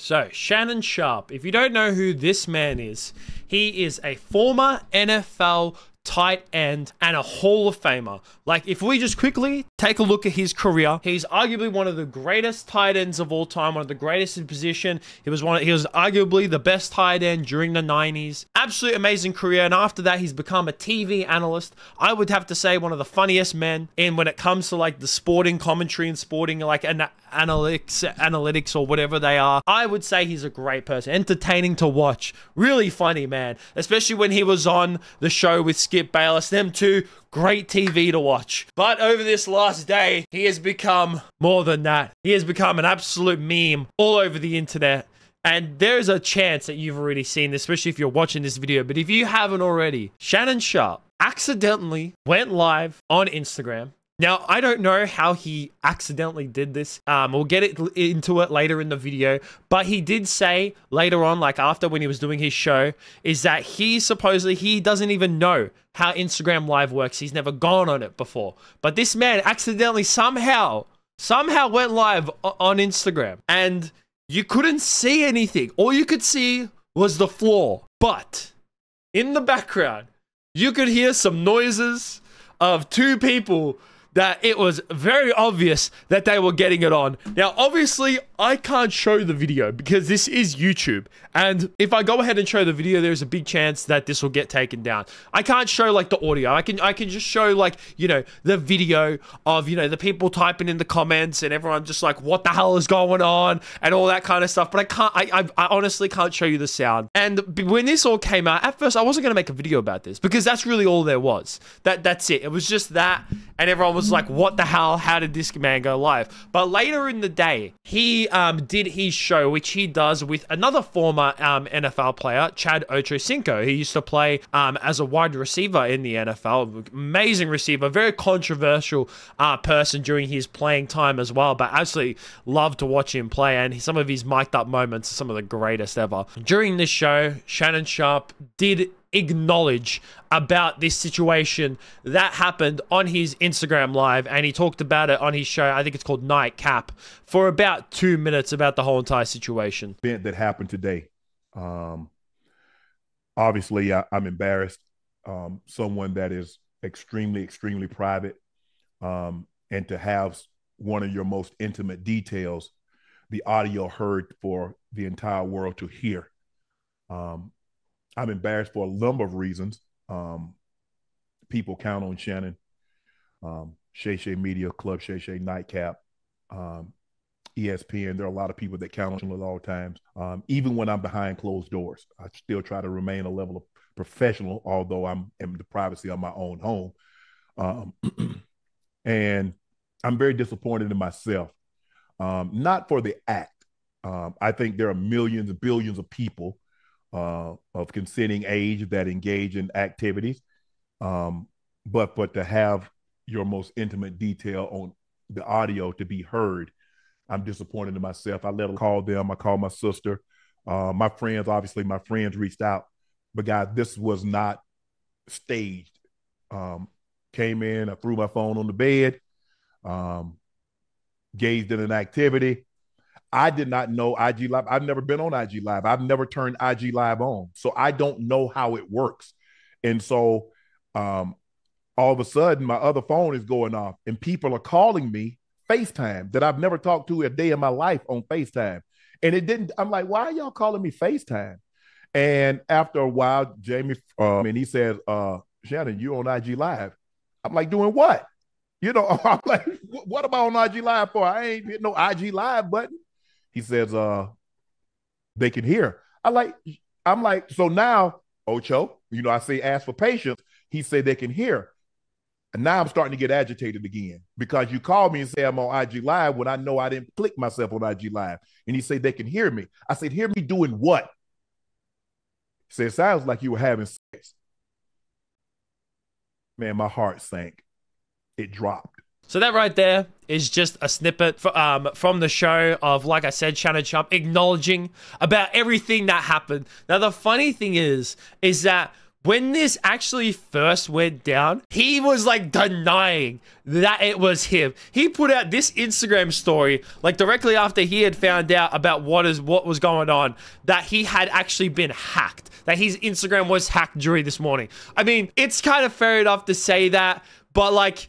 So, Shannon Sharpe, if you don't know who this man is, he is a former NFL tight end and a Hall of Famer. Like, if we just quickly take a look at his career, he's arguably one of the greatest tight ends of all time, one of the greatest in position. He was arguably the best tight end during the 90s. Absolute amazing career. And after that, he's become a TV analyst. I would have to say one of the funniest men in when it comes to like the sporting commentary and sporting like analytics or whatever they are. I would say he's a great person, entertaining to watch, really funny, man, especially when he was on the show with Skip Bayless. Them two, great TV to watch. But over this last day, he has become more than that. He has become an absolute meme all over the internet. And there's a chance that you've already seen this, especially if you're watching this video. But if you haven't already, Shannon Sharpe accidentally went live on Instagram. Now, I don't know how he accidentally did this. We'll get into it later in the video. But he did say later on, like after when he was doing his show, is that he doesn't even know how Instagram Live works. He's never gone on it before. But this man accidentally somehow went live on Instagram. And you couldn't see anything. All you could see was the floor. But in the background, you could hear some noises of two people that it was very obvious that they were getting it on. Now, obviously, I can't show the video because this is YouTube. And if I go ahead and show the video, there's a big chance that this will get taken down. I can't show like the audio. I can just show like, you know, the video of, you know, the people typing in the comments and everyone just like, what the hell is going on and all that kind of stuff. But I honestly can't show you the sound. And when this all came out, at first I wasn't going to make a video about this because that's really all there was. That's it. It was just that. And everyone was like, what the hell? How did this man go live? But later in the day, he did his show, which he does with another former NFL player, Chad Ochocinco. He used to play as a wide receiver in the NFL. Amazing receiver, very controversial person during his playing time as well, but absolutely love to watch him play. And some of his mic'd up moments are some of the greatest ever. During this show, Shannon Sharpe did acknowledge about this situation that happened on his Instagram Live, and he talked about it on his show. I think it's called Nightcap, for about 2 minutes about the whole entire situation. Event that happened today. Obviously, I'm embarrassed. Someone that is extremely private, and to have one of your most intimate details, the audio heard for the entire world to hear. I'm embarrassed for a number of reasons. People count on Shannon, Shay Shay Media, Club Shay Shay, Nightcap, ESPN. There are a lot of people that count on him at all times. Even when I'm behind closed doors, I still try to remain a level of professional, although I'm in the privacy of my own home. And I'm very disappointed in myself, not for the act. I think there are millions and billions of people of consenting age that engage in activities. But to have your most intimate detail on the audio to be heard, I'm disappointed in myself. I let them call them. I called my sister. My friends, obviously, my friends reached out. But guys, this was not staged. Came in, I threw my phone on the bed, gazed in an activity. I did not know IG Live. I've never been on IG Live. I've never turned IG Live on. So I don't know how it works. And so all of a sudden, my other phone is going off and people are calling me FaceTime that I've never talked to a day in my life on FaceTime. And it didn't, I'm like, why are y'all calling me FaceTime? And after a while, Jamie, and he says, Shannon, you on IG Live. I'm like, doing what? You know, I'm like, what am I on IG Live for? I ain't hit no IG Live button. He says, they can hear. I'm like, so now, Ocho, you know, I say, ask for patience. He said they can hear. And now I'm starting to get agitated again because you called me and say I'm on IG Live when I know I didn't click myself on IG Live. And he said they can hear me. I said, hear me doing what? He said, it sounds like you were having sex. Man, my heart sank. It dropped. So that right there is just a snippet from the show of, like I said, Shannon Sharpe acknowledging about everything that happened. Now, the funny thing is that when this actually first went down, he was like denying that it was him. He put out this Instagram story like directly after he had found out about what was going on, that he had actually been hacked, that his Instagram was hacked during this morning. I mean, it's kind of fair enough to say that, but like,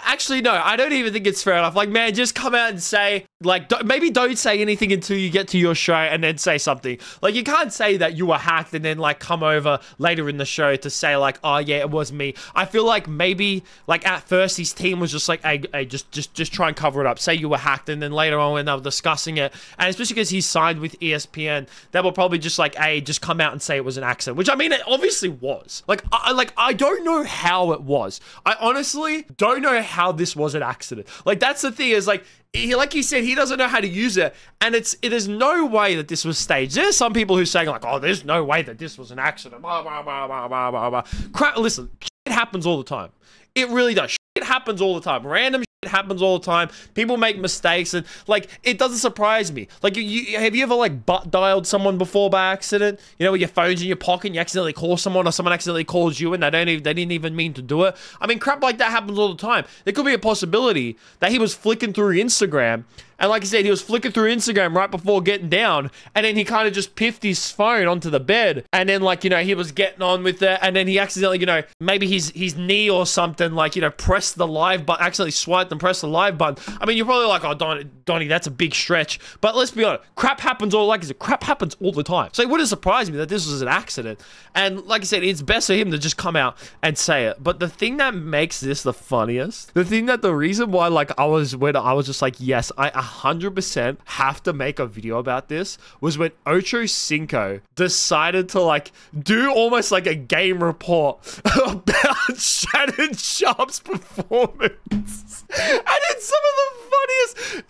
actually, no, I don't even think it's fair enough. Like, man, just come out and say, like, maybe don't say anything until you get to your show and then say something. Like, you can't say that you were hacked and then, like, come over later in the show to say, like, oh, yeah, it was me. I feel like maybe, like, at first his team was just like, hey, just try and cover it up. Say you were hacked, and then later on when they were discussing it, and especially because he signed with ESPN, they were probably just like, hey, just come out and say it was an accident, which, I mean, it obviously was. Like, I don't know how it was. I honestly don't know how this was an accident. Like, that's the thing, is like he said, he doesn't know how to use it, and it is no way that this was staged. There's some people who are saying like, oh, there's no way that this was an accident. Blah, blah, blah, blah, blah, blah, blah. Crap, listen, it happens all the time. It really does. It happens all the time. Random shit happens all the time. People make mistakes, and like, it doesn't surprise me. Like, have you ever like butt dialed someone before by accident? You know, with your phone's in your pocket, and you accidentally call someone, or someone accidentally calls you, and they didn't even mean to do it. I mean, crap like that happens all the time. There could be a possibility that he was flicking through Instagram, and like I said, he was flicking through Instagram right before getting down, and then he kind of just piffed his phone onto the bed, and then, like, you know, he was getting on with it, and then he accidentally, you know, maybe his knee or something, like, you know, pressed the live button, accidentally swiped and pressed the live button. I mean, you're probably like, oh, Donnie, that's a big stretch, but let's be honest, crap happens all the time. So it wouldn't surprise me that this was an accident, and like I said, it's best for him to just come out and say it. But the thing that makes this the funniest, the reason why, like, I was just like, yes, I 100% have to make a video about this, was when Ocho Cinco decided to like do almost like a game report about Shannon Sharpe's performance. And it's some of the funniest,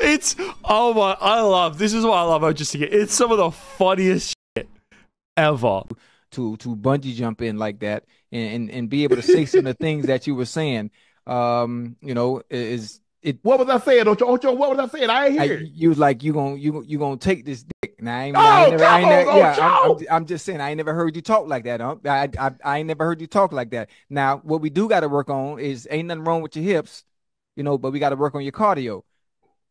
this is why I love Ocho Cinco. It's some of the funniest shit ever. To bungee jump in like that and be able to say some of the things that you were saying, you know, is it. What was I saying, Ocho? What was I saying? I ain't hear it. You was like, you gonna take this dick. Now, I'm just saying, I ain't never heard you talk like that. I ain't never heard you talk like that. Now, what we do got to work on is, ain't nothing wrong with your hips, you know, but we got to work on your cardio,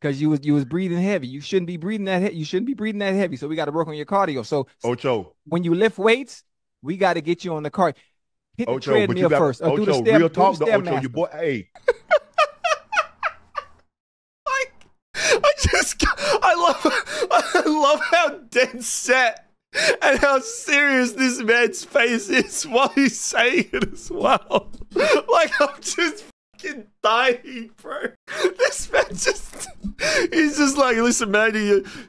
because you was breathing heavy. You shouldn't be breathing that. You shouldn't be breathing that heavy. So we got to work on your cardio. So Ocho, when you lift weights, we got to get you on the cart. Hit the Ocho, treadmill first. Ocho, do the step, real talk, do the Ocho, your boy, hey. I love how dead set and how serious this man's face is while he's saying it as well. Like, I'm just fucking dying, bro. This man he's just like, listen, man,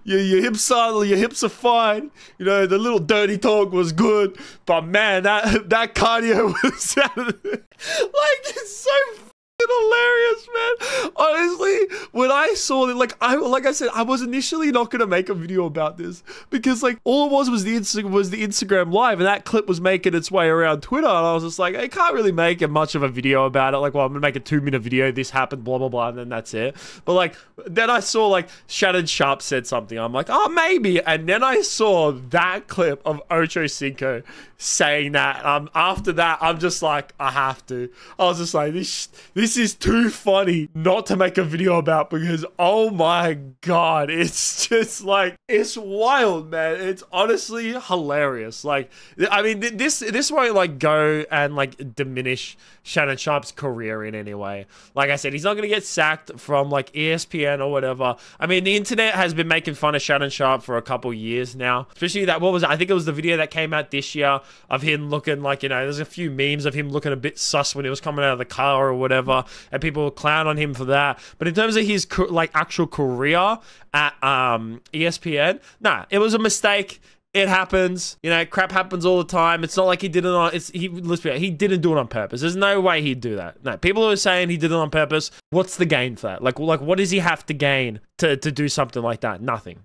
your hips are fine. You know, the little dirty talk was good, but man, that cardio was like, it's so hilarious, man. Honestly, when I saw it, like I said, I was initially not gonna make a video about this, because like all it was the Instagram live, and that clip was making its way around Twitter, and I was just like, I can't really make much of a video about it. Like, well, I'm gonna make a 2-minute video, this happened, blah blah blah, and then that's it. But like, then I saw like Shannon Sharpe said something, I'm like, oh, maybe. And then I saw that clip of Ocho Cinco saying that. After that, I'm just like, I have to. I was just like, this is too funny not to make a video about, because oh my god, it's just like, it's wild, man. It's honestly hilarious. Like, I mean, this won't like go and like diminish Shannon Sharpe's career in any way. Like I said, he's not gonna get sacked from like ESPN or whatever. I mean, the internet has been making fun of Shannon Sharpe for a couple years now, especially that, what was it? I think it was the video that came out this year of him looking like, you know, there's a few memes of him looking a bit sus when he was coming out of the car or whatever, and people will clown on him for that. But in terms of his like actual career at ESPN, nah, it was a mistake. It happens, you know, crap happens all the time. It's not like he did it on, let's be honest, he didn't do it on purpose. There's no way he'd do that. No, people who are saying he did it on purpose, what's the gain for that? Like what does he have to gain to do something like that? Nothing.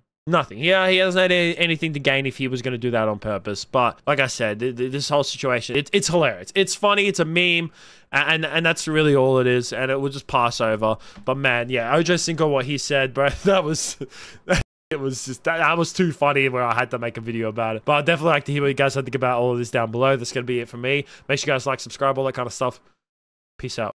Yeah, he hasn't had anything to gain if he was going to do that on purpose. But like I said, this whole situation, it's hilarious. It's funny. It's a meme. And that's really all it is. And it will just pass over. But man, yeah, Ocho Cinco, what he said, bro, that was... It was just that was too funny where I had to make a video about it. But I'd definitely like to hear what you guys think about all of this down below. That's going to be it from me. Make sure you guys like, subscribe, all that kind of stuff. Peace out.